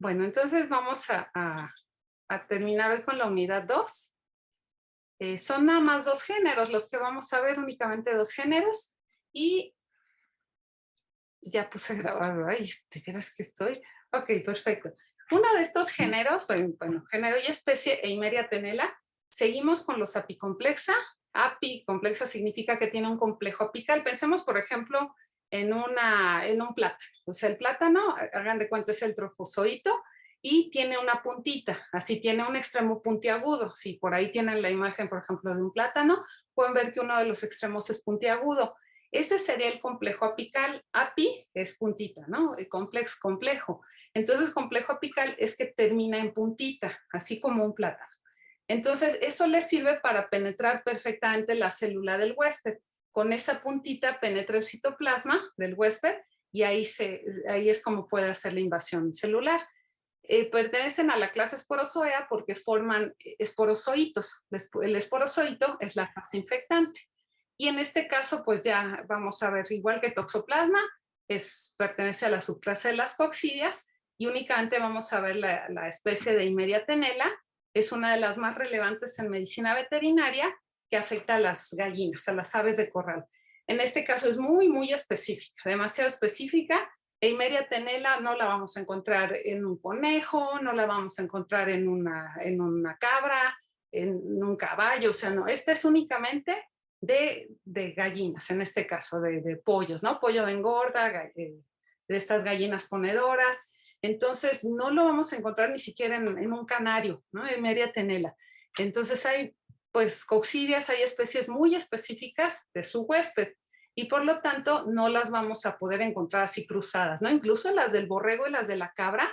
Bueno, entonces vamos a terminar hoy con la unidad 2. Son nada más 2 géneros los que vamos a ver, únicamente 2 géneros. Y ya puse a grabar, ay, de veras que estoy. Ok, perfecto. Uno de estos géneros, bueno, género y especie, Eimeria tenela, seguimos con los apicomplexa. Apicomplexa significa que tiene un complejo apical. Pensemos, por ejemplo, en un plátano. O sea, el plátano, hagan de cuenta, es el trofozoito y tiene una puntita, así tiene un extremo puntiagudo. Si por ahí tienen la imagen, por ejemplo, de un plátano, pueden ver que uno de los extremos es puntiagudo. Ese sería el complejo apical. Api es puntita, ¿no? El complejo. Entonces, complejo apical es que termina en puntita, así como un plátano. Entonces, eso le sirve para penetrar perfectamente la célula del huésped. Con esa puntita penetra el citoplasma del huésped y ahí es como puede hacer la invasión celular. Pertenecen a la clase Sporozoea porque forman esporozoitos. El esporozoito es la fase infectante. Y en este caso, pues ya vamos a ver, igual que toxoplasma, pertenece a la subclase de las coccidias y únicamente vamos a ver la especie de Eimeria tenela. Es una de las más relevantes en medicina veterinaria que afecta a las gallinas, a las aves de corral. En este caso es muy, muy específica, demasiado específica. Eimeria tenela no la vamos a encontrar en un conejo, no la vamos a encontrar en una cabra, en un caballo, o sea, no, esta es únicamente de gallinas, en este caso, de pollos, ¿no? Pollo de engorda, de estas gallinas ponedoras. Entonces, no lo vamos a encontrar ni siquiera en un canario, ¿no? Eimeria tenela. Entonces, hay, pues, coccidias, hay especies muy específicas de su huésped y por lo tanto no las vamos a poder encontrar así cruzadas, ¿no? Incluso las del borrego y las de la cabra,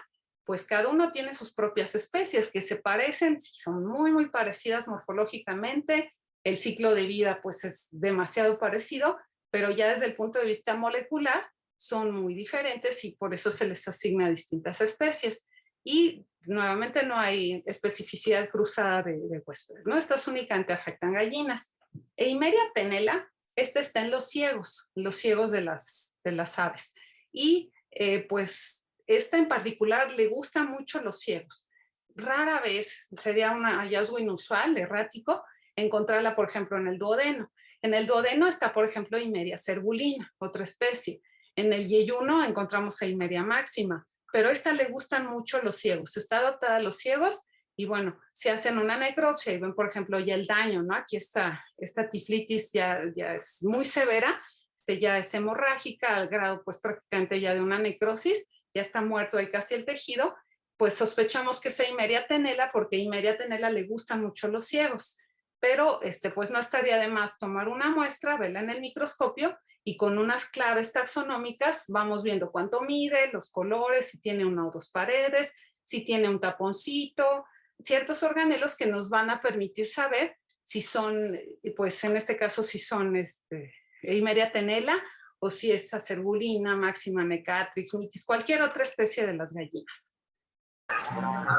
pues cada uno tiene sus propias especies que se parecen, son muy, muy parecidas morfológicamente, el ciclo de vida pues es demasiado parecido, pero ya desde el punto de vista molecular son muy diferentes y por eso se les asigna a distintas especies. Y nuevamente no hay especificidad cruzada de huéspedes, ¿no? Estas únicamente afectan gallinas. Eimeria tenela, esta está en los ciegos de las aves. Y pues esta en particular le gusta mucho los ciegos. Rara vez, sería un hallazgo inusual, errático, encontrarla, por ejemplo, en el duodeno. En el duodeno está, por ejemplo, Eimeria cervulina, otra especie. En el yeyuno encontramos Eimeria máxima, pero a esta le gustan mucho los ciegos. Está adaptada a los ciegos y bueno, si hacen una necropsia y ven, por ejemplo, ya el daño, ¿no? Aquí está, esta tiflitis ya es muy severa, ya es hemorrágica al grado pues prácticamente ya de una necrosis, ya está muerto ahí casi el tejido, pues sospechamos que es Eimeria tenela porque Eimeria tenela le gustan mucho los ciegos, pero pues no estaría de más tomar una muestra, verla en el microscopio y con unas claves taxonómicas vamos viendo cuánto mide, los colores, si tiene una o dos paredes, si tiene un taponcito, ciertos organelos que nos van a permitir saber si son, pues en este caso, si son Eimeria tenela o si es acervulina, máxima necatrix, mitis, cualquier otra especie de las gallinas.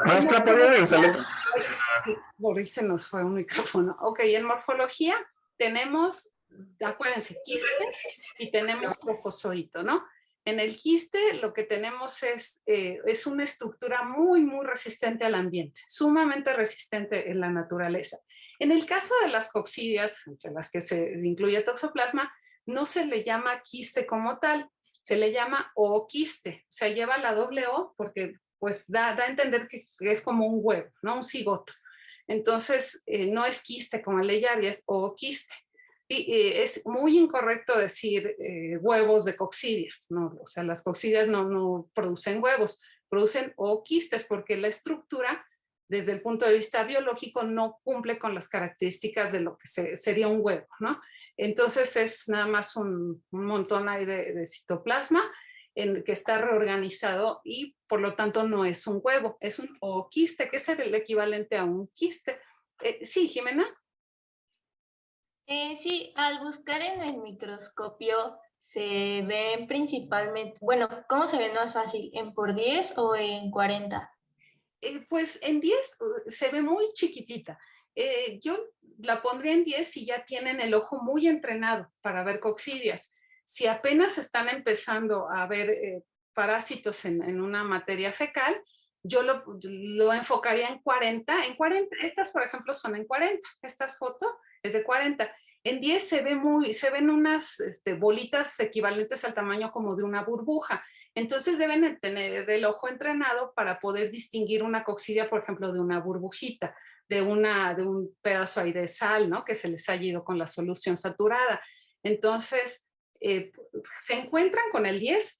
Maestra, ¿podría regresarle? Por ahí se nos fue un micrófono. Ok, en morfología tenemos, acuérdense, quiste y tenemos trofozoito, ¿no? En el quiste lo que tenemos es una estructura muy, muy resistente al ambiente, sumamente resistente en la naturaleza. En el caso de las coccidias, entre las que se incluye toxoplasma, no se le llama quiste como tal, se le llama ooquiste, o sea, lleva la doble O porque pues da a entender que es como un huevo, ¿no? Un cigoto. Entonces, no es quiste como el Eyaria, es ooquiste. Y es muy incorrecto decir huevos de coccidias, ¿no? O sea, las coccidias no producen huevos, producen ooquistes porque la estructura, desde el punto de vista biológico, no cumple con las características de lo que sería un huevo, ¿no? Entonces es nada más un montón ahí de citoplasma que está reorganizado y por lo tanto no es un huevo, es un ooquiste, que es el equivalente a un quiste. Sí, Jimena. Sí, al buscar en el microscopio se ven principalmente, bueno, ¿cómo se ven más fácil? ¿En por 10 o en 40? Pues en 10 se ve muy chiquitita. Yo la pondría en 10 si ya tienen el ojo muy entrenado para ver coccidias. Si apenas están empezando a ver parásitos en una materia fecal, yo lo enfocaría en 40. En 40, estas por ejemplo son en 40, estas fotos es de 40. En 10 se ven unas bolitas equivalentes al tamaño como de una burbuja. Entonces deben tener el ojo entrenado para poder distinguir una coccidia, por ejemplo, de una burbujita, de un pedazo ahí de sal, ¿no? Que se les haya ido con la solución saturada. Entonces, se encuentran con el 10,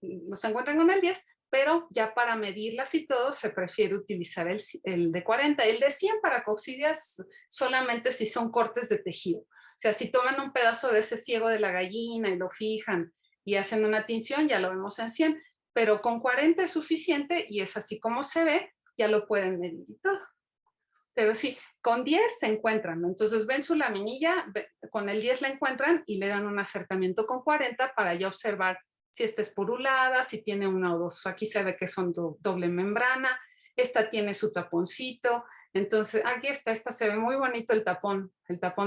pero ya para medirlas y todo se prefiere utilizar el de 40. El de 100 para coccidias solamente si son cortes de tejido. O sea, si toman un pedazo de ese ciego de la gallina y lo fijan y hacen una tinción, ya lo vemos en 100, pero con 40 es suficiente y es así como se ve, ya lo pueden medir y todo. Pero sí, con 10 se encuentran, entonces ven su laminilla, con el 10 la encuentran y le dan un acercamiento con 40 para ya observar si esta es porulada, si tiene una o dos, aquí se ve que son doble membrana, esta tiene su taponcito, entonces aquí está, esta se ve muy bonito el tapón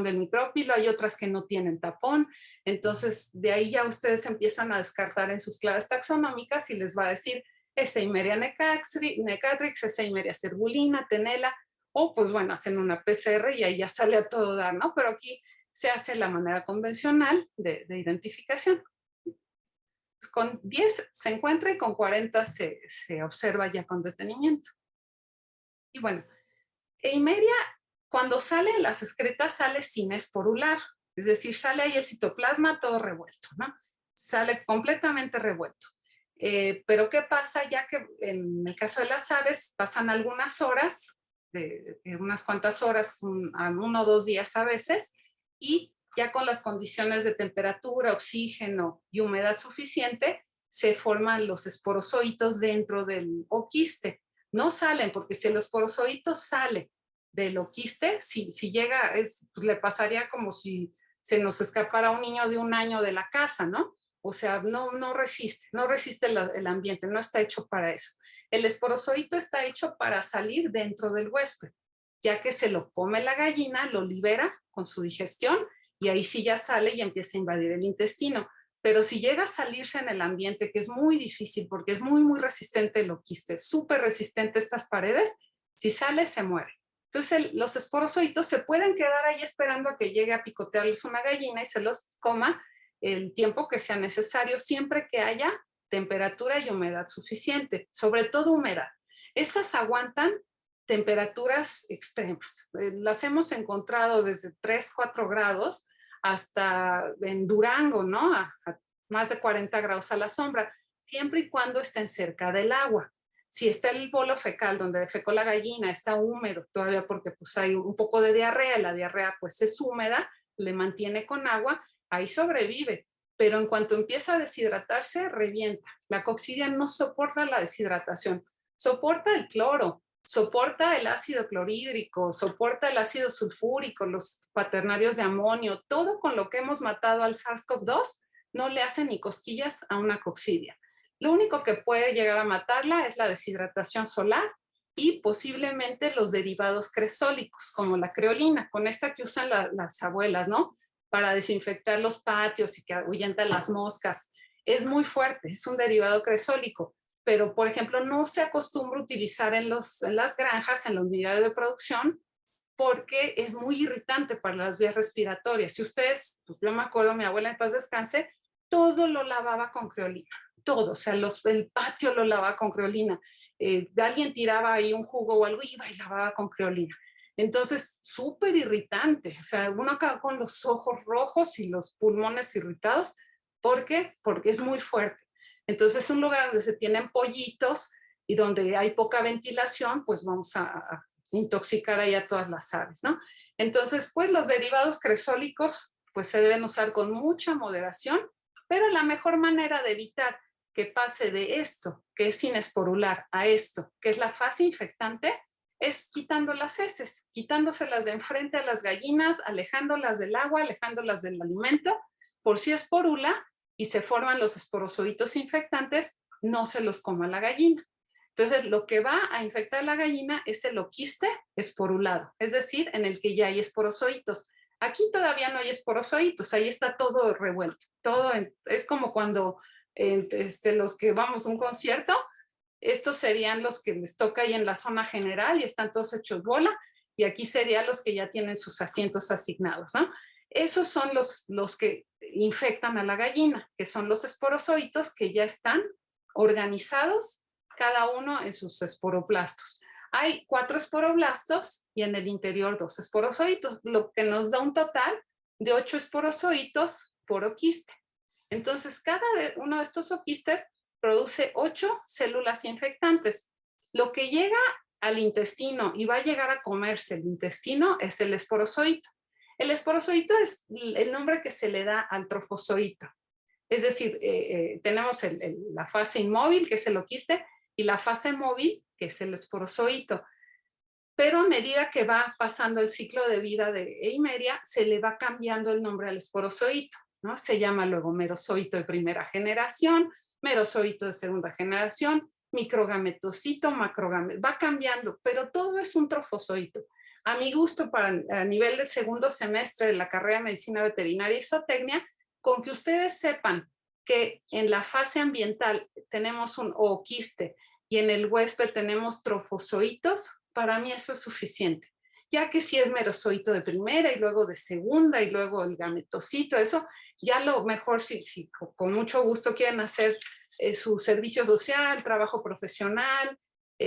del micrópilo, hay otras que no tienen tapón, entonces de ahí ya ustedes empiezan a descartar en sus claves taxonómicas y les va a decir Eimeria necatrix, Eimeria cerbulina, tenela, o pues bueno, hacen una PCR y ahí ya sale a todo dar, ¿no? Pero aquí se hace la manera convencional de identificación. Con 10 se encuentra y con 40 se observa ya con detenimiento. Y bueno, Eimeria, cuando sale en las excretas, sale sin esporular, es decir, sale ahí el citoplasma todo revuelto, ¿no? Sale completamente revuelto. Pero ¿qué pasa? Ya que en el caso de las aves pasan algunas horas, de unas cuantas horas, uno o 2 días a veces, y ya con las condiciones de temperatura, oxígeno y humedad suficiente, se forman los esporozoitos dentro del oquiste. No salen, porque si el esporozoito sale del oquiste, si llega, pues le pasaría como si se nos escapara un niño de 1 año de la casa, ¿no? O sea, no resiste el ambiente, no está hecho para eso. El esporozoito está hecho para salir dentro del huésped, ya que se lo come la gallina, lo libera con su digestión y ahí sí ya sale y empieza a invadir el intestino. Pero si llega a salirse en el ambiente, que es muy difícil porque es muy resistente el oquiste, súper resistente a estas paredes, si sale se muere. Entonces los esporozoitos se pueden quedar ahí esperando a que llegue a picotearles una gallina y se los coma el tiempo que sea necesario, siempre que haya temperatura y humedad suficiente, sobre todo humedad. Estas aguantan temperaturas extremas. Las hemos encontrado desde 3, 4 grados hasta en Durango, ¿no? A más de 40 grados a la sombra, siempre y cuando estén cerca del agua. Si está el bolo fecal donde defecó la gallina, está húmedo todavía porque pues hay un poco de diarrea, la diarrea pues es húmeda, le mantiene con agua, ahí sobrevive, pero en cuanto empieza a deshidratarse, revienta. La coccidia no soporta la deshidratación, soporta el cloro, soporta el ácido clorhídrico, soporta el ácido sulfúrico, los cuaternarios de amonio, todo con lo que hemos matado al SARS-CoV-2 no le hace ni cosquillas a una coccidia. Lo único que puede llegar a matarla es la deshidratación solar y posiblemente los derivados cresólicos, como la creolina, con esta que usan las abuelas, ¿no? Para desinfectar los patios y que ahuyentan las moscas. Es muy fuerte, es un derivado cresólico, pero por ejemplo no se acostumbra a utilizar en las granjas, en la unidad de producción, porque es muy irritante para las vías respiratorias. Si ustedes, pues yo me acuerdo, mi abuela en paz descanse, todo lo lavaba con creolina, todo, o sea, el patio lo lavaba con creolina. Alguien tiraba ahí un jugo o algo, iba y lavaba con creolina. Entonces, súper irritante, o sea, uno acaba con los ojos rojos y los pulmones irritados. ¿Por qué? Porque es muy fuerte. Entonces, es un lugar donde se tienen pollitos y donde hay poca ventilación, pues vamos a intoxicar ahí a todas las aves, ¿no? Entonces, pues los derivados cresólicos, pues se deben usar con mucha moderación, pero la mejor manera de evitar que pase de esto, que es inesporular, a esto, que es la fase infectante, es quitando las heces, quitándoselas de enfrente a las gallinas, alejándolas del agua, alejándolas del alimento, por si esporula y se forman los esporozoitos infectantes, no se los coma la gallina. Entonces, lo que va a infectar a la gallina es el oquiste esporulado, es decir, en el que ya hay esporozoitos. Aquí todavía no hay esporozoitos, ahí está todo revuelto. Es como cuando los que vamos a un concierto, Estos serían los que les toca ahí en la zona general y están todos hechos bola. Y aquí serían los que ya tienen sus asientos asignados, ¿no? Esos son los que infectan a la gallina, que son los esporozoitos que ya están organizados, cada uno en sus esporoplastos. Hay 4 esporoblastos y en el interior 2 esporozoitos, lo que nos da un total de 8 esporozoitos por oquiste. Entonces, cada uno de estos oquistes produce 8 células infectantes. Lo que llega al intestino y va a llegar a comerse el intestino es el esporozoito. El esporozoito es el nombre que se le da al trofozoito. Es decir, tenemos la fase inmóvil, que es el oquiste, y la fase móvil, que es el esporozoito. Pero a medida que va pasando el ciclo de vida de Eimeria, se le va cambiando el nombre al esporozoito, ¿no? Se llama luego merozoito de primera generación, merozoito de segunda generación, microgametocito, macrogametocito, va cambiando, pero todo es un trofozoito. A mi gusto, a nivel del segundo semestre de la carrera de Medicina Veterinaria y Zootecnia, con que ustedes sepan que en la fase ambiental tenemos un ooquiste y en el huésped tenemos trofozoitos, para mí eso es suficiente. Ya que si es merozoito de primera y luego de segunda y luego el gametocito, eso ya lo mejor si con mucho gusto quieren hacer su servicio social, trabajo profesional,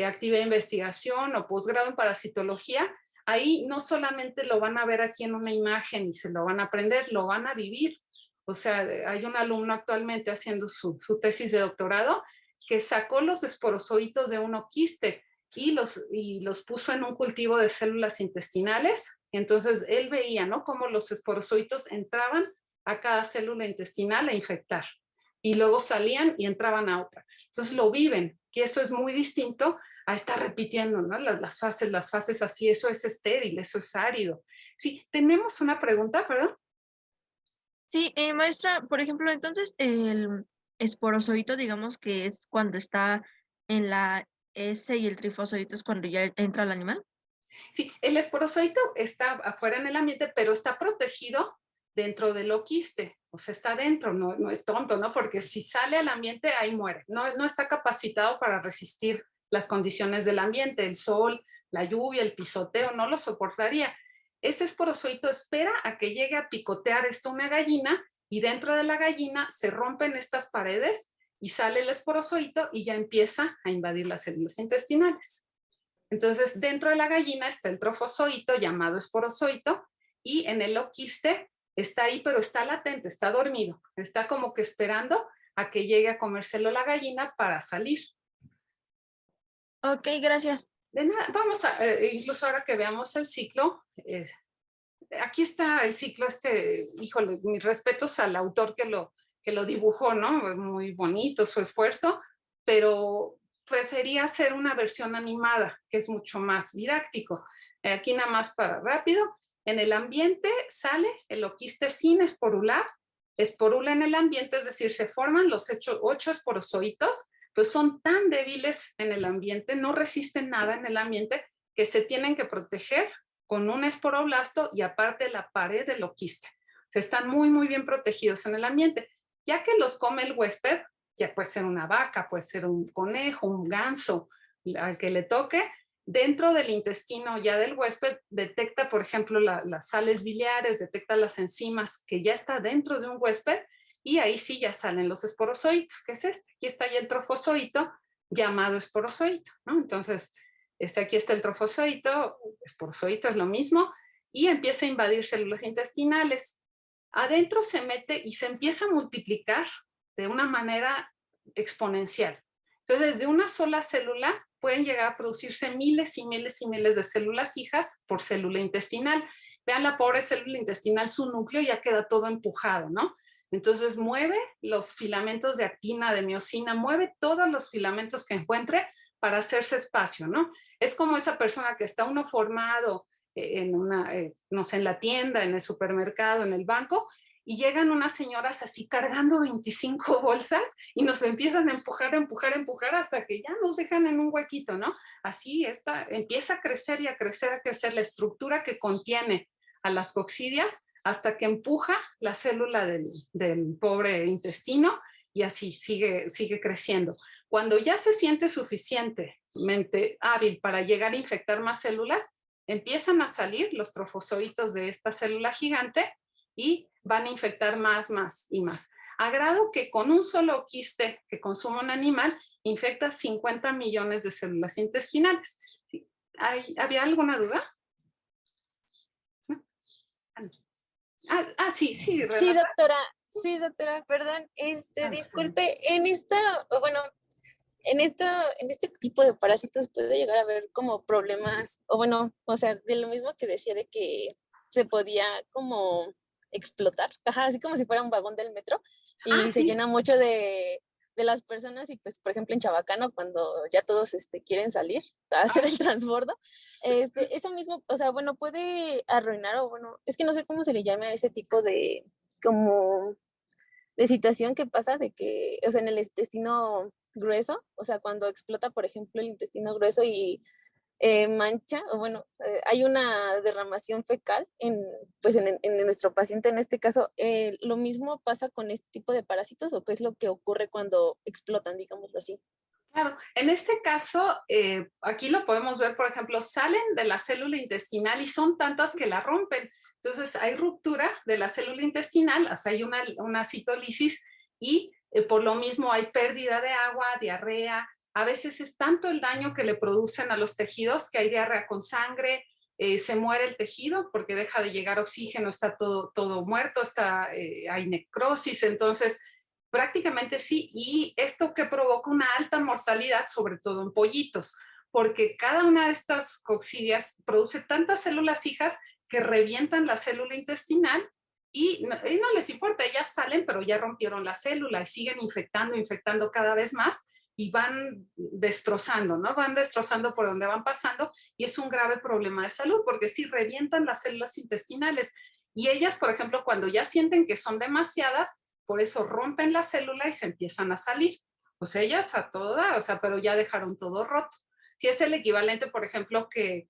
actividad de investigación o posgrado en parasitología, ahí no solamente lo van a ver aquí en una imagen y se lo van a aprender, lo van a vivir. O sea, hay un alumno actualmente haciendo su tesis de doctorado que sacó los esporozoitos de un oquiste y los puso en un cultivo de células intestinales. Entonces él veía, ¿no?, cómo los esporozoitos entraban a cada célula intestinal a infectar y luego salían y entraban a otra. Entonces lo viven, que eso es muy distinto a estar repitiendo, ¿no?, las fases así. Eso es estéril, eso es árido. Sí, tenemos una pregunta, perdón. Sí, maestra, por ejemplo, entonces el esporozoito, digamos que es cuando está en la S y el trifozoito es cuando ya entra el animal. Sí, el esporozoito está afuera en el ambiente, pero está protegido dentro del oquiste. O sea, está dentro, no es tonto, ¿no? Porque si sale al ambiente, ahí muere. No está capacitado para resistir las condiciones del ambiente, el sol, la lluvia, el pisoteo, no lo soportaría. Ese esporozoito espera a que llegue a picotear esto una gallina y dentro de la gallina se rompen estas paredes y sale el esporozoito y ya empieza a invadir las células intestinales. Entonces, dentro de la gallina está el trofozoito llamado esporozoito y en el oquiste está ahí, pero está latente, está dormido, está como que esperando a que llegue a comérselo la gallina para salir. Ok, gracias. De nada, vamos a, incluso ahora que veamos el ciclo, aquí está el ciclo, híjole, mis respetos al autor que lo dibujó, ¿no? Muy bonito su esfuerzo, pero prefería hacer una versión animada, que es mucho más didáctico. Aquí nada más para rápido, en el ambiente sale el oquiste sin esporular, esporula en el ambiente, es decir, se forman los 8 esporozoitos, pues son tan débiles en el ambiente, no resisten nada en el ambiente, que se tienen que proteger con un esporoblasto y aparte la pared del oquiste. Se están muy, muy bien protegidos en el ambiente. Ya que los come el huésped, ya puede ser una vaca, puede ser un conejo, un ganso, al que le toque, dentro del intestino ya del huésped detecta, por ejemplo, las sales biliares, detecta las enzimas que ya está dentro de un huésped y ahí sí ya salen los esporozoitos, que es este. Aquí está ya el trofozoito llamado esporozoito, ¿no? Entonces, aquí está el trofozoito, esporozoito es lo mismo, y empieza a invadir células intestinales. Adentro se mete y se empieza a multiplicar de una manera exponencial. Entonces, de una sola célula pueden llegar a producirse miles y miles y miles de células hijas por célula intestinal. Vean la pobre célula intestinal, su núcleo ya queda todo empujado, ¿no? Entonces mueve los filamentos de actina, de miosina, mueve todos los filamentos que encuentre para hacerse espacio, ¿no? Es como esa persona que está uno formado en una, no sé, en la tienda, en el supermercado, en el banco, y llegan unas señoras así cargando 25 bolsas y nos empiezan a empujar hasta que ya nos dejan en un huequito, ¿no? Así empieza a crecer y a crecer la estructura que contiene a las coccidias hasta que empuja la célula del pobre intestino y así sigue creciendo. Cuando ya se siente suficientemente hábil para llegar a infectar más células, empiezan a salir los trofozoitos de esta célula gigante y van a infectar más y más. A grado que con un solo quiste que consuma un animal, infecta 50 millones de células intestinales. ¿Había alguna duda? Sí, Renata. Sí, doctora, perdón, Adelante. disculpe, en este tipo de parásitos puede llegar a haber como problemas, o bueno, o sea, de lo mismo que decía de que se podía como explotar, ajá, así como si fuera un vagón del metro, y se Sí. llena mucho de las personas, y pues, por ejemplo, en Chabacano, cuando ya todos hacer el transbordo, eso mismo, o sea, bueno, puede arruinar, o bueno, es que no sé cómo se le llama a ese tipo de, como de situación que pasa de que, o sea, en el intestino grueso, o sea, cuando explota, por ejemplo, el intestino grueso y mancha, o bueno, hay una derramación fecal pues en nuestro paciente en este caso, ¿lo mismo pasa con este tipo de parásitos o qué es lo que ocurre cuando explotan, digámoslo así? Claro, en este caso, aquí lo podemos ver, por ejemplo, salen de la célula intestinal y son tantas que la rompen. Entonces hay ruptura de la célula intestinal, o sea, hay una citólisis y por lo mismo hay pérdida de agua, diarrea. A veces es tanto el daño que le producen a los tejidos que hay diarrea con sangre, se muere el tejido porque deja de llegar oxígeno, está todo muerto, hay necrosis. Entonces, prácticamente sí, y esto que provoca una alta mortalidad, sobre todo en pollitos, porque cada una de estas coccidias produce tantas células hijas que revientan la célula intestinal y no les importa, ellas salen, pero ya rompieron la célula y siguen infectando cada vez más y van destrozando, ¿no? Van destrozando por donde van pasando y es un grave problema de salud porque sí revientan las células intestinales y ellas, por ejemplo, cuando ya sienten que son demasiadas, por eso rompen la célula y se empiezan a salir. Pues ellas a toda, o sea, pero ya dejaron todo roto. Si es el equivalente, por ejemplo, que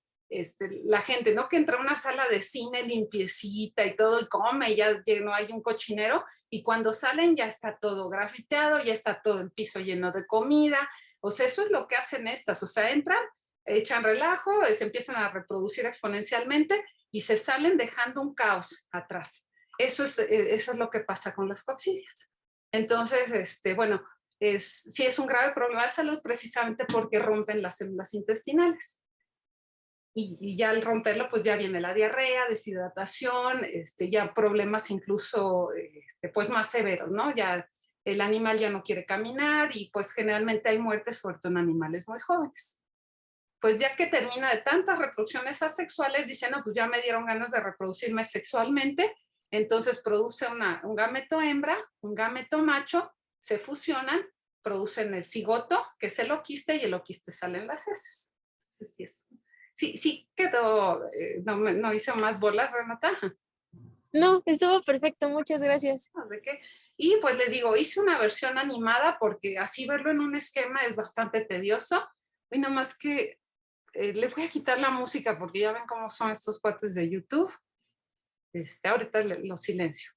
la gente, ¿no? Que entra a una sala de cine limpiecita y todo y come y ya no hay un cochinero y cuando salen ya está todo grafiteado, ya está todo el piso lleno de comida. O sea, eso es lo que hacen estas. O sea, entran, echan relajo, se empiezan a reproducir exponencialmente y se salen dejando un caos atrás. Eso es lo que pasa con las coccidias. Entonces, bueno, sí es un grave problema de salud precisamente porque rompen las células intestinales. Y ya al romperlo, pues ya viene la diarrea, deshidratación, ya problemas incluso pues más severos, ¿no? Ya el animal ya no quiere caminar y pues generalmente hay muertes, sobre todo en animales muy jóvenes. Pues ya que termina de tantas reproducciones asexuales, dicen, no, pues ya me dieron ganas de reproducirme sexualmente, entonces produce un gameto hembra, un gameto macho, se fusionan, producen el cigoto, que es el oquiste, y el oquiste sale en las heces. Entonces sí quedó, no hice más bolas, Renata. No, estuvo perfecto, muchas gracias. ¿De qué? Y pues les digo, hice una versión animada porque así verlo en un esquema es bastante tedioso. Y nada más que le voy a quitar la música porque ya ven cómo son estos cuates de YouTube. Ahorita lo silencio.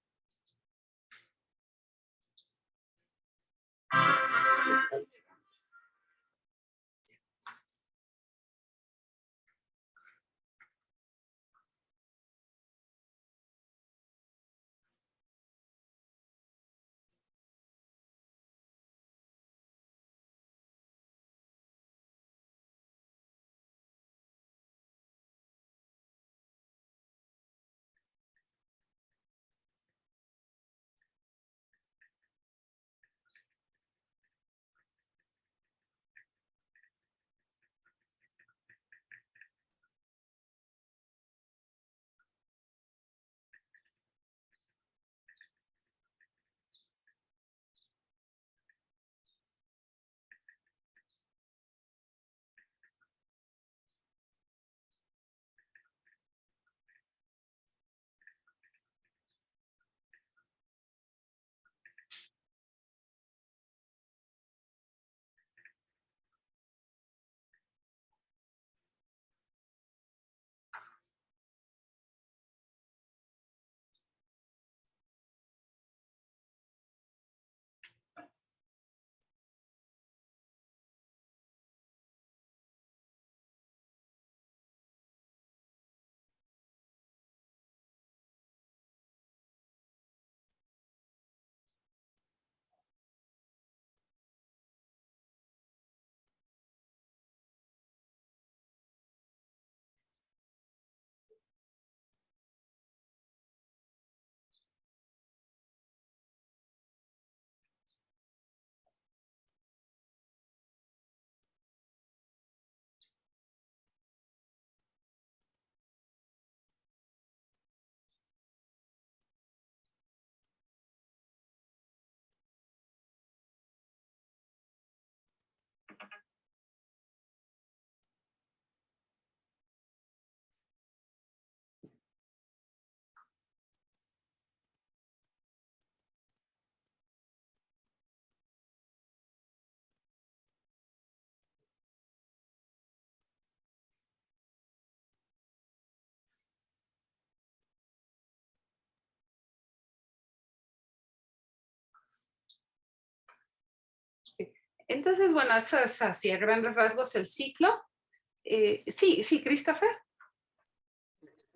Entonces, bueno, eso es así a grandes rasgos el ciclo. Sí, Christopher.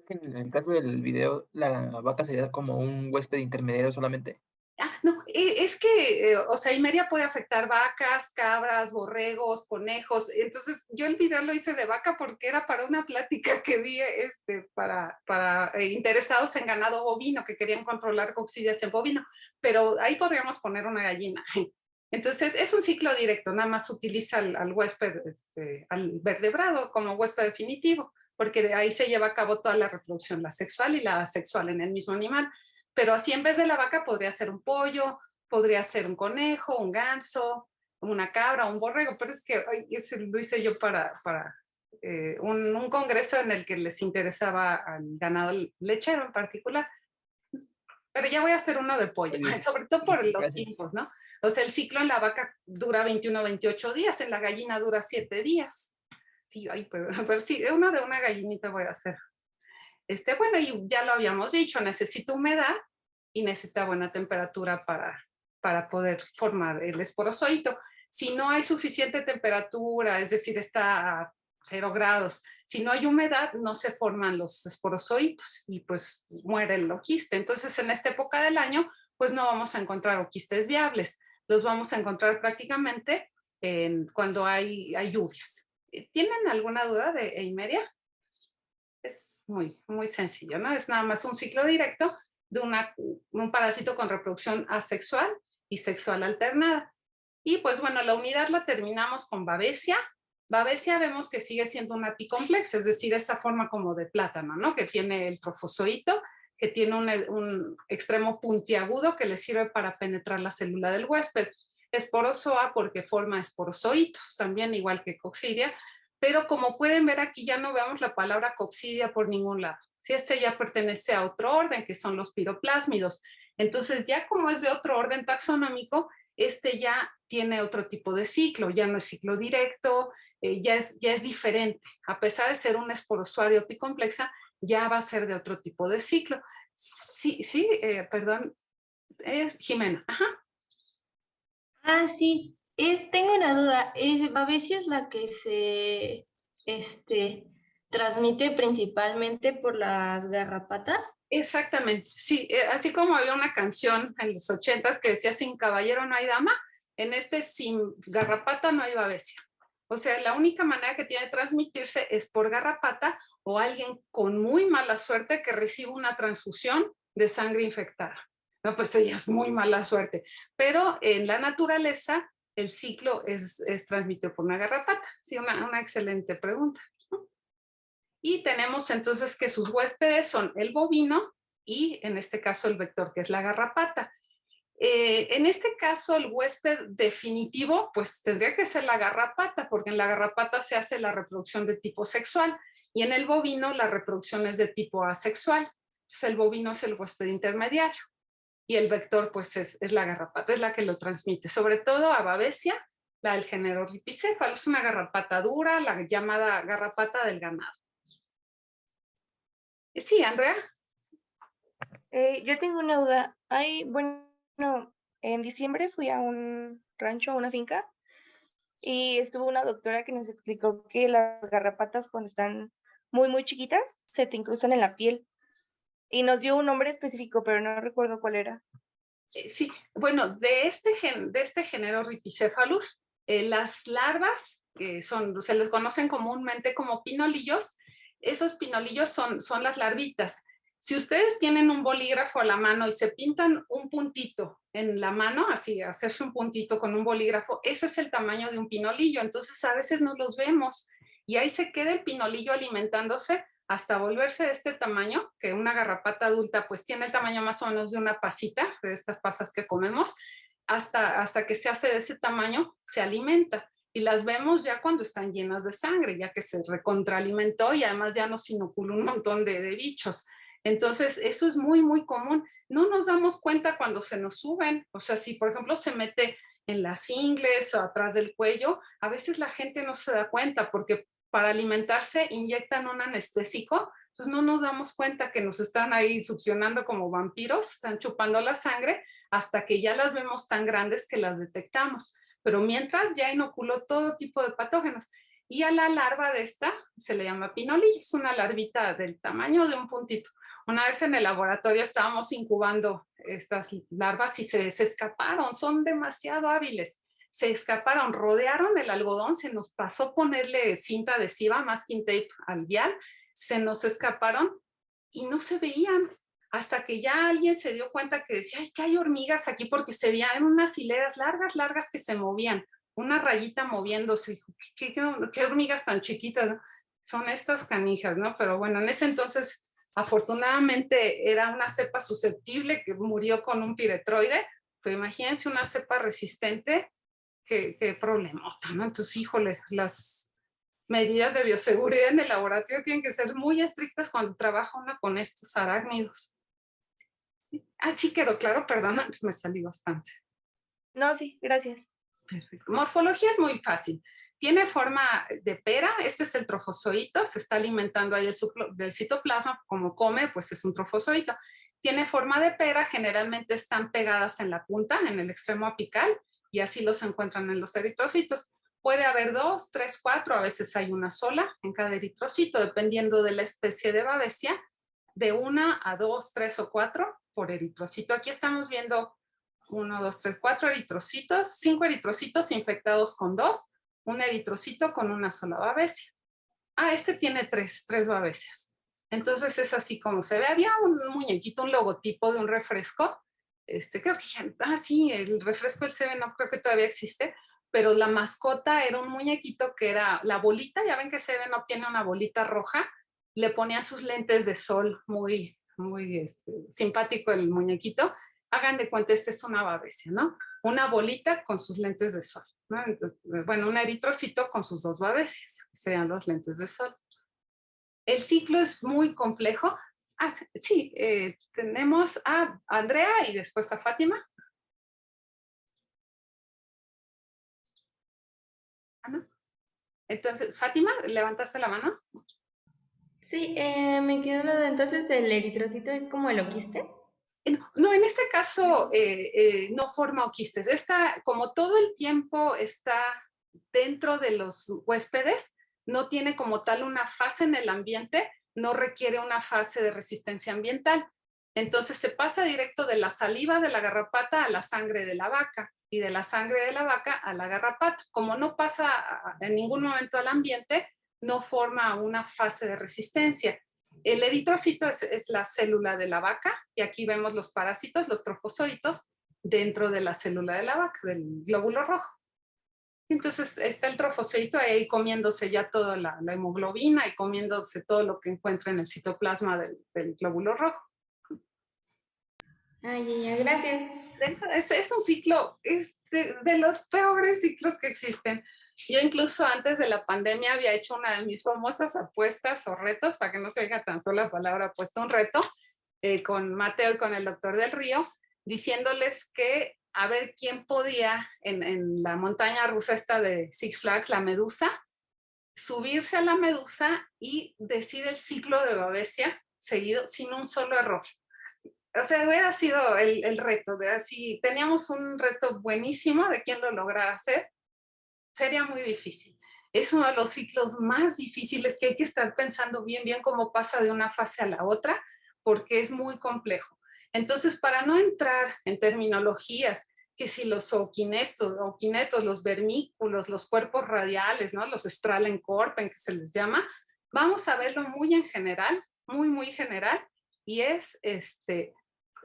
En el caso del video, la vaca sería como un huésped intermediario solamente. No, es que, o sea, Imeria puede afectar vacas, cabras, borregos, conejos. Entonces, yo el video lo hice de vaca porque era para una plática que di para interesados en ganado bovino que querían controlar coccidiación bovino, pero ahí podríamos poner una gallina. Entonces, es un ciclo directo, nada más utiliza al huésped, al vertebrado como huésped definitivo, porque de ahí se lleva a cabo toda la reproducción, la sexual y la asexual en el mismo animal. Pero así en vez de la vaca podría ser un pollo, podría ser un conejo, un ganso, una cabra, un borrego, pero es que ese lo hice yo para un congreso en el que les interesaba al ganado lechero en particular. Pero ya voy a hacer uno de pollo, sobre todo por los tiempos, ¿no? O sea, el ciclo en la vaca dura 21 28 días, en la gallina dura 7 días. Sí, pero sí, uno de una gallinita voy a hacer. Bueno, y ya lo habíamos dicho, necesita humedad y necesita buena temperatura para poder formar el esporozoito. Si no hay suficiente temperatura, es decir, está a 0 grados, si no hay humedad, no se forman los esporozoitos y pues muere el oquiste. Entonces, en esta época del año, pues no vamos a encontrar oquistes viables. Los vamos a encontrar prácticamente cuando hay lluvias. ¿Tienen alguna duda de Eimeria? Es muy sencillo, ¿no? Es nada más un ciclo directo de un parásito con reproducción asexual y sexual alternada. Y pues bueno, la unidad la terminamos con Babesia. Babesia vemos que sigue siendo una apicomplex, es decir, esa forma como de plátano, ¿no? Que tiene el trofozoito, que tiene un extremo puntiagudo que le sirve para penetrar la célula del huésped. Esporozoa porque forma esporozoitos, también igual que coccidia, pero como pueden ver aquí ya no vemos la palabra coccidia por ningún lado. Si ya pertenece a otro orden, que son los piroplásmidos. Entonces ya como es de otro orden taxonómico, ya tiene otro tipo de ciclo, ya no es ciclo directo, ya es diferente. A pesar de ser un esporozoario apicomplexa, ya va a ser de otro tipo de ciclo. Sí, perdón, es Jimena. Ajá. Sí. Tengo una duda. ¿Babesia es la que se transmite principalmente por las garrapatas? Exactamente, sí, así como había una canción en los 80s que decía sin caballero no hay dama, en sin garrapata no hay babesia. O sea, la única manera que tiene de transmitirse es por garrapata o alguien con muy mala suerte que recibe una transfusión de sangre infectada. No, pues ella es muy mala suerte. Pero en la naturaleza el ciclo es transmitido por una garrapata. Sí, una excelente pregunta. Y tenemos entonces que sus huéspedes son el bovino y en este caso el vector, que es la garrapata. En este caso, el huésped definitivo, pues tendría que ser la garrapata, porque en la garrapata se hace la reproducción de tipo sexual y en el bovino la reproducción es de tipo asexual. Entonces, el bovino es el huésped intermediario y el vector, pues es la garrapata, es la que lo transmite, sobre todo a Babesia, la del género Rhipicephalus, una garrapata dura, la llamada garrapata del ganado. Sí, Andrea. Yo tengo una duda. Bueno, en diciembre fui a un rancho, a una finca, y estuvo una doctora que nos explicó que las garrapatas cuando están muy chiquitas se te incrustan en la piel. Y nos dio un nombre específico, pero no recuerdo cuál era. Sí, bueno, de este género Rhipicephalus, las larvas, se les conocen comúnmente como pinolillos, esos pinolillos son las larvitas. Si ustedes tienen un bolígrafo a la mano y se pintan un puntito en la mano, así, hacerse un puntito con un bolígrafo, ese es el tamaño de un pinolillo, entonces a veces no los vemos y ahí se queda el pinolillo alimentándose hasta volverse de este tamaño, que una garrapata adulta pues tiene el tamaño más o menos de una pasita, de estas pasas que comemos, hasta que se hace de ese tamaño, se alimenta. Y las vemos ya cuando están llenas de sangre, ya que se recontraalimentó y además ya nos inoculó un montón de bichos. Entonces, eso es muy común. No nos damos cuenta cuando se nos suben. O sea, si por ejemplo se mete en las ingles o atrás del cuello, a veces la gente no se da cuenta porque para alimentarse inyectan un anestésico, entonces no nos damos cuenta que nos están ahí succionando como vampiros, están chupando la sangre hasta que ya las vemos tan grandes que las detectamos. pero mientras ya inoculó todo tipo de patógenos. Y a la larva de esta se le llama pinolillo, es una larvita del tamaño de un puntito. Una vez en el laboratorio estábamos incubando estas larvas y se escaparon, son demasiado hábiles. Se escaparon, rodearon el algodón, se nos pasó ponerle cinta adhesiva, masking tape al vial, se nos escaparon y no se veían. Hasta que ya alguien se dio cuenta que decía, ay, que hay hormigas aquí, porque se veían unas hileras largas que se movían, una rayita moviéndose. ¿Qué hormigas tan chiquitas, ¿no? Son estas canijas, ¿no? Pero bueno, en ese entonces, afortunadamente, era una cepa susceptible que murió con un piretroide, pero imagínense una cepa resistente, qué problemota, ¿no? Entonces, híjole, las medidas de bioseguridad en el laboratorio tienen que ser muy estrictas cuando trabaja uno con estos arácnidos. Ah, sí quedó claro, perdón, antes me salí bastante. No, sí, gracias. Perfecto. Morfología es muy fácil. Tiene forma de pera, este es el trofozoito, se está alimentando ahí del citoplasma, como come, pues es un trofozoito. Tiene forma de pera, generalmente están pegadas en la punta, en el extremo apical, y así los encuentran en los eritrocitos. Puede haber 2, 3, 4, a veces hay una sola en cada eritrocito, dependiendo de la especie de Babesia, de 1 a 2, 3 o 4 por eritrocito. Aquí estamos viendo 1, 2, 3, 4 eritrocitos, 5 eritrocitos infectados con 2, un eritrocito con una sola babesia. Ah, este tiene 3 babesias. Entonces es así como se ve. Había un muñequito, un logotipo de un refresco. Creo que, sí, el refresco del Seven no creo que todavía existe, pero la mascota era un muñequito que era la bolita, ya ven que Seven no tiene una bolita roja, le ponían sus lentes de sol, muy simpático el muñequito. Hagan de cuenta, esta es una babesia, ¿no? Una bolita con sus lentes de sol, ¿no? Entonces, bueno, un eritrocito con sus 2 babesias, serían los lentes de sol. El ciclo es muy complejo. Ah, sí, tenemos a Andrea y después a Fátima. ¿No? Entonces, Fátima, ¿levantaste la mano? Sí, me quedó la duda. Entonces, ¿el eritrocito es como el oquiste? No, en este caso no forma oquistes. Como todo el tiempo está dentro de los huéspedes, no tiene como tal una fase en el ambiente, no requiere una fase de resistencia ambiental. Entonces se pasa directo de la saliva de la garrapata a la sangre de la vaca y de la sangre de la vaca a la garrapata. Como no pasa en ningún momento al ambiente, no forma una fase de resistencia. El eritrocito es la célula de la vaca y aquí vemos los parásitos, los trofozoitos, dentro de la célula de la vaca, del glóbulo rojo. Entonces está el trofozoito ahí comiéndose ya toda la hemoglobina y comiéndose todo lo que encuentra en el citoplasma del glóbulo rojo. Ay, ya, gracias. Es un ciclo, de los peores ciclos que existen. Yo incluso antes de la pandemia había hecho una de mis famosas apuestas o retos, para que no se oiga tan sola la palabra apuesta, un reto con Mateo y con el doctor del Río, diciéndoles que a ver quién podía en la montaña rusa esta de Six Flags, la Medusa, subirse a la Medusa y decir el ciclo de Babesia seguido sin un solo error. O sea, hubiera sido el reto, de así, teníamos un reto buenísimo de quién lo lograra hacer, sería muy difícil. Es uno de los ciclos más difíciles que hay que estar pensando bien cómo pasa de una fase a la otra, porque es muy complejo. Entonces, para no entrar en terminologías, que si los oquinetos, los vermículos, los cuerpos radiales, ¿no? Los Strahlenkorpen, que se les llama, vamos a verlo muy en general, muy general, y es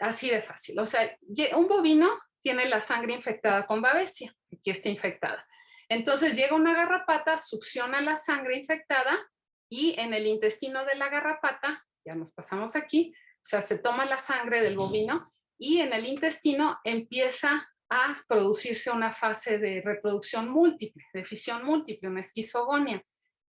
así de fácil. O sea, un bovino tiene la sangre infectada con babesia, aquí está infectada. Entonces llega una garrapata, succiona la sangre infectada y en el intestino de la garrapata, ya nos pasamos aquí, o sea, se toma la sangre del bovino y en el intestino empieza a producirse una fase de reproducción múltiple, de fisión múltiple, una esquizogonia.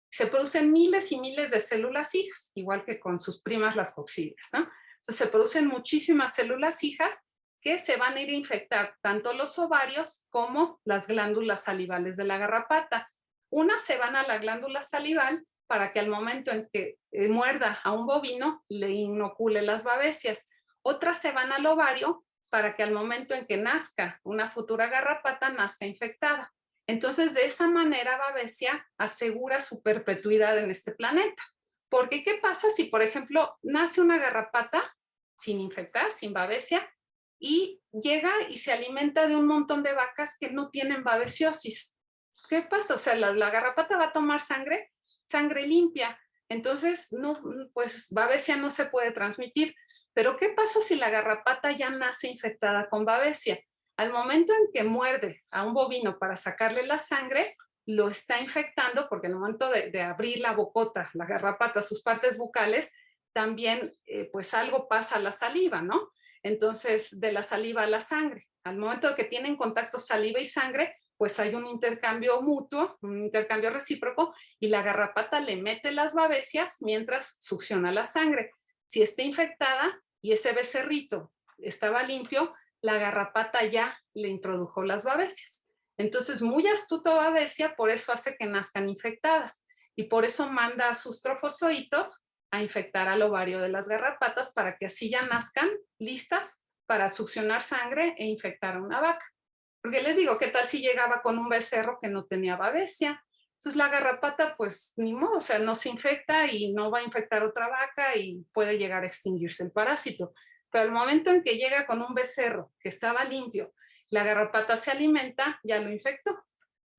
Se producen miles y miles de células hijas, igual que con sus primas las coccidias, ¿no? Entonces se producen muchísimas células hijas que se van a ir a infectar tanto los ovarios como las glándulas salivales de la garrapata. Unas se van a la glándula salival para que al momento en que muerda a un bovino le inocule las babesias. Otras se van al ovario para que al momento en que nazca una futura garrapata nazca infectada. Entonces, de esa manera, Babesia asegura su perpetuidad en este planeta. Porque, ¿qué pasa si, por ejemplo, nace una garrapata sin infectar, sin Babesia, y llega y se alimenta de un montón de vacas que no tienen babesiosis? ¿Qué pasa? O sea, la garrapata va a tomar sangre limpia. Entonces, no, pues Babesia no se puede transmitir. Pero ¿qué pasa si la garrapata ya nace infectada con Babesia? Al momento en que muerde a un bovino para sacarle la sangre, lo está infectando porque en el momento de abrir la bocota, la garrapata, sus partes bucales, también pues algo pasa a la saliva, ¿no? Entonces, de la saliva a la sangre. Al momento de que tienen contacto saliva y sangre, pues hay un intercambio mutuo, un intercambio recíproco, y la garrapata le mete las babesias mientras succiona la sangre. Si está infectada y ese becerrito estaba limpio, la garrapata ya le introdujo las babesias. Entonces, muy astuto Babesia, por eso hace que nazcan infectadas, y por eso manda a sus trofozoitos a infectar al ovario de las garrapatas para que así ya nazcan listas para succionar sangre e infectar a una vaca. Porque les digo, ¿qué tal si llegaba con un becerro que no tenía Babesia? Entonces la garrapata, pues ni modo, o sea, no se infecta y no va a infectar otra vaca y puede llegar a extinguirse el parásito. Pero al momento en que llega con un becerro que estaba limpio, la garrapata se alimenta, ya lo infectó.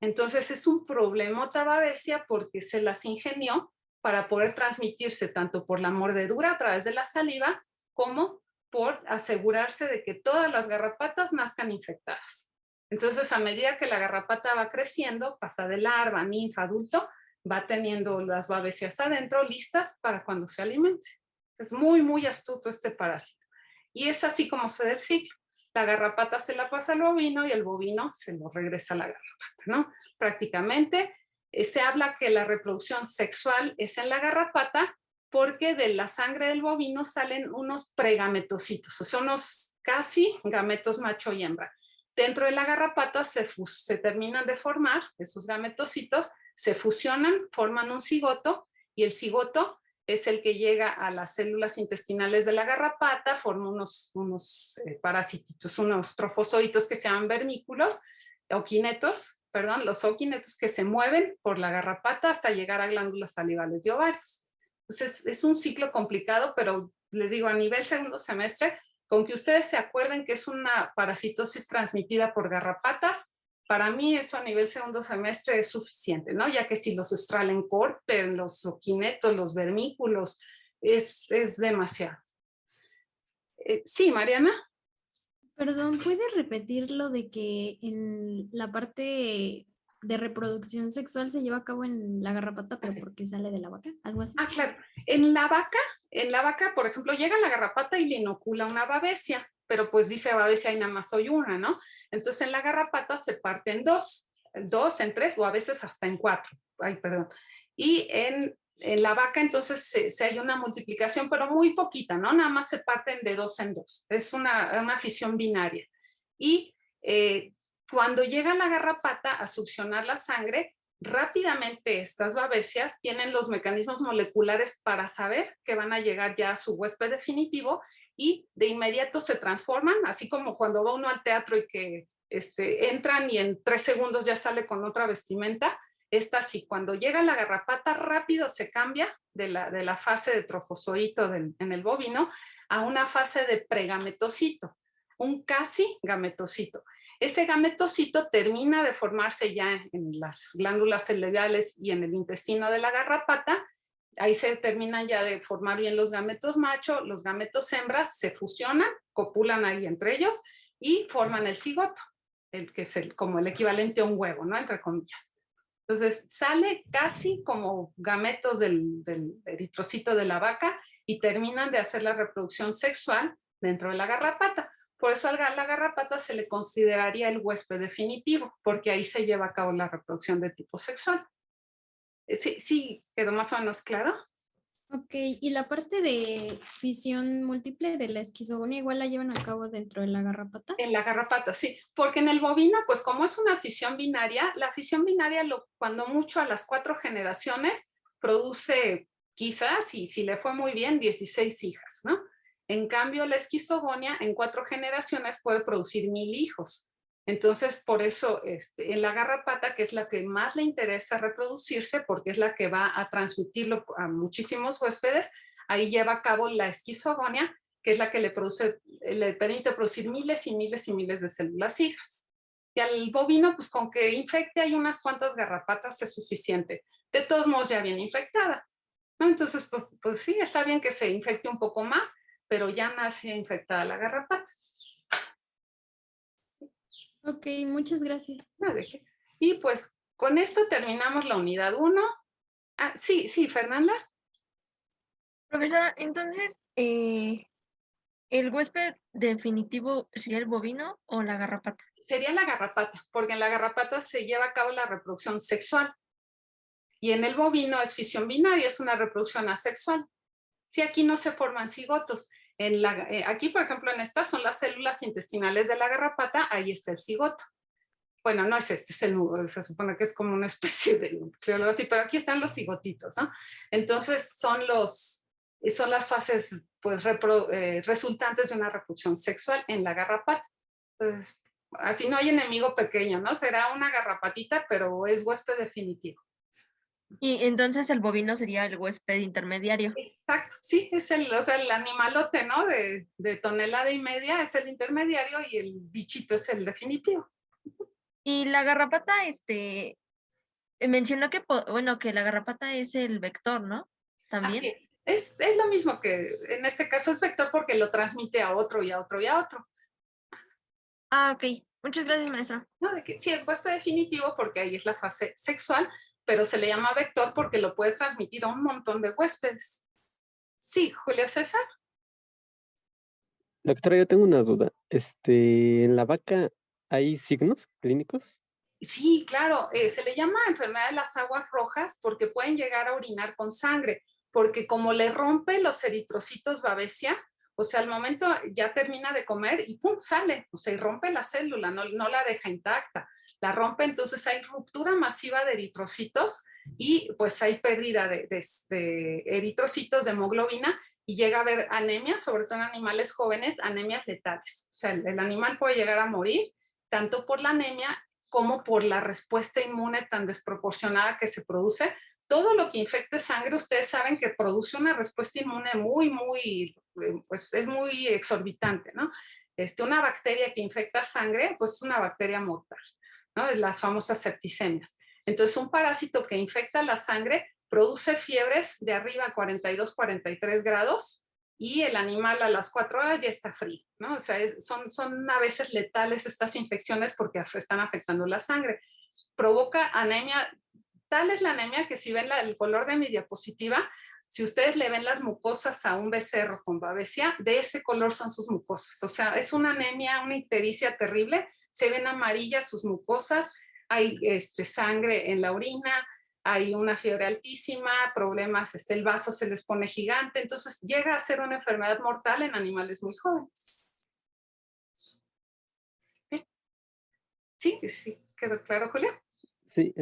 Entonces es un problemota Babesia porque se las ingenió para poder transmitirse tanto por la mordedura a través de la saliva como por asegurarse de que todas las garrapatas nazcan infectadas. Entonces, a medida que la garrapata va creciendo, pasa de larva, ninfa, adulto, va teniendo las babesias adentro listas para cuando se alimente. Es muy, muy astuto este parásito. Y es así como se da el ciclo. La garrapata se la pasa al bovino y el bovino se lo regresa a la garrapata, ¿no? Prácticamente se habla que la reproducción sexual es en la garrapata porque de la sangre del bovino salen unos pregametocitos, o sea, unos casi gametos macho y hembra. Dentro de la garrapata se terminan de formar esos gametocitos, se fusionan, forman un cigoto y el cigoto es el que llega a las células intestinales de la garrapata, forma unos parasititos, unos trofozoitos que se llaman vermículos, oquinetos, perdón, los oquinetos que se mueven por la garrapata hasta llegar a glándulas salivales y ovarios. Entonces es un ciclo complicado, pero les digo, a nivel segundo semestre, con que ustedes se acuerden que es una parasitosis transmitida por garrapatas, para mí eso a nivel segundo semestre es suficiente, ¿no? Ya que si los Strahlenkorper, los oquinetos, los vermículos, es demasiado. Sí, Mariana. Perdón, ¿puedes repetir lo de que en la parte de reproducción sexual se lleva a cabo en la garrapata, pero porque sale de la vaca? ¿Algo así? Ah, claro. En la vaca, por ejemplo, llega la garrapata y le inocula una babesia, pero pues dice babesia y nada más soy una, ¿no? Entonces en la garrapata se parte en dos, en tres o a veces hasta en cuatro. Ay, perdón. Y en la vaca entonces se hay una multiplicación, pero muy poquita, ¿no? Nada más se parten de dos en dos. Es una fisión binaria. Y cuando llega la garrapata a succionar la sangre, rápidamente estas babesias tienen los mecanismos moleculares para saber que van a llegar ya a su huésped definitivo y de inmediato se transforman, así como cuando va uno al teatro y que entran y en 3 segundos ya sale con otra vestimenta. Esta sí, cuando llega la garrapata rápido se cambia de la fase de trofozoito en el bovino a una fase de pregametocito, un casi gametocito. Ese gametocito termina de formarse ya en las glándulas salivales y en el intestino de la garrapata. Ahí se terminan ya de formar bien los gametos macho, los gametos hembras se fusionan, copulan ahí entre ellos y forman el cigoto, el que es como el equivalente a un huevo, ¿no? Entre comillas. Entonces sale casi como gametos del eritrocito de la vaca y terminan de hacer la reproducción sexual dentro de la garrapata. Por eso a la garrapata se le consideraría el huésped definitivo, porque ahí se lleva a cabo la reproducción de tipo sexual. Sí, quedó más o menos claro. Ok, y la parte de fisión múltiple de la esquizogonia igual la llevan a cabo dentro de la garrapata. En la garrapata, sí, porque en el bovino, pues como es una fisión binaria, la fisión binaria cuando mucho a las 4 generaciones produce quizás, y si le fue muy bien, 16 hijas, ¿no? En cambio, la esquizogonia en 4 generaciones puede producir 1000 hijos. Entonces, por eso, en la garrapata, que es la que más le interesa reproducirse, porque es la que va a transmitirlo a muchísimos huéspedes, ahí lleva a cabo la esquizogonia, que es la que le permite producir miles y miles y miles de células hijas. Y al bovino, pues con que infecte hay unas cuantas garrapatas es suficiente. De todos modos, ya viene infectada, ¿no? Entonces, pues sí, está bien que se infecte un poco más, pero ya nace infectada la garrapata. Ok, muchas gracias. Y pues con esto terminamos la unidad 1. Ah, sí, Fernanda. Profesora, entonces, ¿el huésped definitivo sería el bovino o la garrapata? Sería la garrapata, porque en la garrapata se lleva a cabo la reproducción sexual. Y en el bovino es fisión binaria, es una reproducción asexual. Si aquí no se forman cigotos. Aquí, por ejemplo, en estas son las células intestinales de la garrapata, ahí está el cigoto. Bueno, no es se supone que es como una especie de algo así, pero aquí están los cigotitos, ¿no? Entonces son las fases pues, resultantes de una reproducción sexual en la garrapata. Pues, así no hay enemigo pequeño, ¿no? Será una garrapatita, pero es huésped definitivo. Y entonces el bovino sería el huésped intermediario. Exacto, sí, es el animalote, ¿no? De tonelada y media es el intermediario y el bichito es el definitivo. Y la garrapata, mencionó que, que la garrapata es el vector, ¿no? También. Así es lo mismo que en este caso es vector porque lo transmite a otro y a otro y a otro. Ah, ok. Muchas gracias, maestra. ¿No? Sí, es huésped definitivo porque ahí es la fase sexual, pero se le llama vector porque lo puede transmitir a un montón de huéspedes. Sí, Julio César. Doctora, yo tengo una duda. ¿En la vaca hay signos clínicos? Sí, claro, se le llama enfermedad de las aguas rojas porque pueden llegar a orinar con sangre, porque como le rompe los eritrocitos babesia, o sea, al momento ya termina de comer y ¡pum! Sale, o sea, y rompe la célula, no la deja intacta, la rompe, entonces hay ruptura masiva de eritrocitos y pues hay pérdida de eritrocitos, de hemoglobina, y llega a haber anemia, sobre todo en animales jóvenes, anemias letales. O sea, el animal puede llegar a morir tanto por la anemia como por la respuesta inmune tan desproporcionada que se produce. Todo lo que infecte sangre, ustedes saben que produce una respuesta inmune pues es muy exorbitante, ¿no? Una bacteria que infecta sangre, pues es una bacteria mortal, ¿no? Las famosas septicemias. Entonces, un parásito que infecta la sangre produce fiebres de arriba a 42, 43 grados y el animal a las 4 horas ya está frío, ¿no? O sea, son a veces letales estas infecciones porque están afectando la sangre. Provoca anemia, tal es la anemia que si ven el color de mi diapositiva, si ustedes le ven las mucosas a un becerro con babesia, de ese color son sus mucosas. O sea, es una anemia, una ictericia terrible, se ven amarillas sus mucosas, hay sangre en la orina, hay una fiebre altísima, problemas, el vaso se les pone gigante, entonces llega a ser una enfermedad mortal en animales muy jóvenes. Sí, quedó claro, Julio. Sí,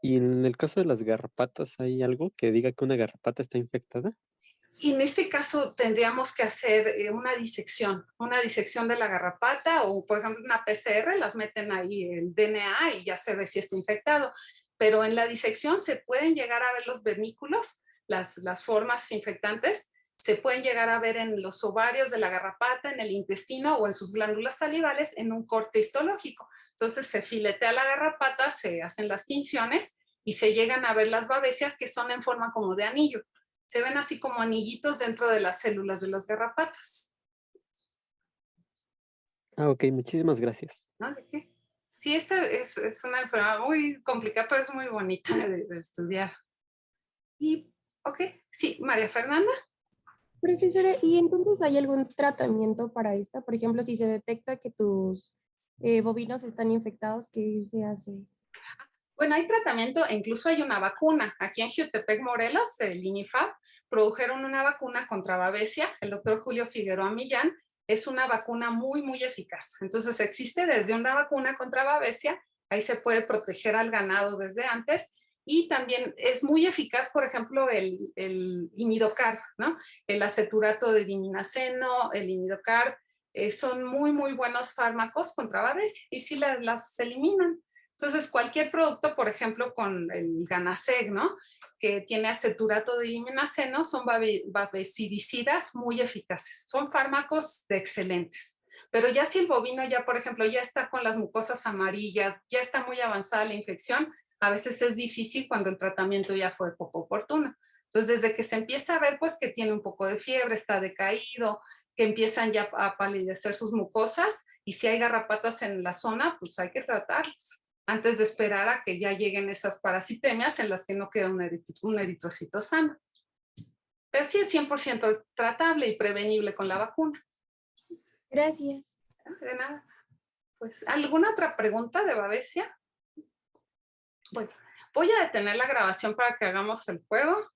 y en el caso de las garrapatas, ¿hay algo que diga que una garrapata está infectada? Y en este caso tendríamos que hacer una disección de la garrapata o, por ejemplo, una PCR, las meten ahí el DNA y ya se ve si está infectado. Pero en la disección se pueden llegar a ver los vernículos, las formas infectantes, se pueden llegar a ver en los ovarios de la garrapata, en el intestino o en sus glándulas salivales en un corte histológico. Entonces se filetea la garrapata, se hacen las tinciones y se llegan a ver las babesias que son en forma como de anillo. Se ven así como anillitos dentro de las células de las garrapatas. Ah, ok, muchísimas gracias. ¿No? ¿De qué? Sí, esta es una enfermedad muy complicada, pero es muy bonita de estudiar. Y, ok, sí, María Fernanda. Profesora, ¿y entonces hay algún tratamiento para esta? Por ejemplo, si se detecta que tus bovinos están infectados, ¿qué se hace? Bueno, hay tratamiento e incluso hay una vacuna. Aquí en Jutepec, Morelos, el INIFAP, produjeron una vacuna contra babesia. El doctor Julio Figueroa Millán es una vacuna muy, muy eficaz. Entonces, existe desde una vacuna contra babesia, ahí se puede proteger al ganado desde antes, y también es muy eficaz, por ejemplo, el imidocard, ¿no? El aceturato de diminaceno, el imidocard, son muy, muy buenos fármacos contra babesia y sí las eliminan. Entonces, cualquier producto, por ejemplo, con el Ganasec, ¿no? Que tiene aceturato de dimenaceno, son babesidicidas muy eficaces. Son fármacos excelentes. Pero ya si el bovino ya, por ejemplo, ya está con las mucosas amarillas, ya está muy avanzada la infección, a veces es difícil cuando el tratamiento ya fue poco oportuno. Entonces, desde que se empieza a ver, pues, que tiene un poco de fiebre, está decaído, que empiezan ya a palidecer sus mucosas, y si hay garrapatas en la zona, pues hay que tratarlos, antes de esperar a que ya lleguen esas parasitemias en las que no queda un eritrocito sano. Pero sí es 100% tratable y prevenible con la vacuna. Gracias. De nada. Pues, ¿alguna otra pregunta de babesia? Bueno, voy a detener la grabación para que hagamos el juego.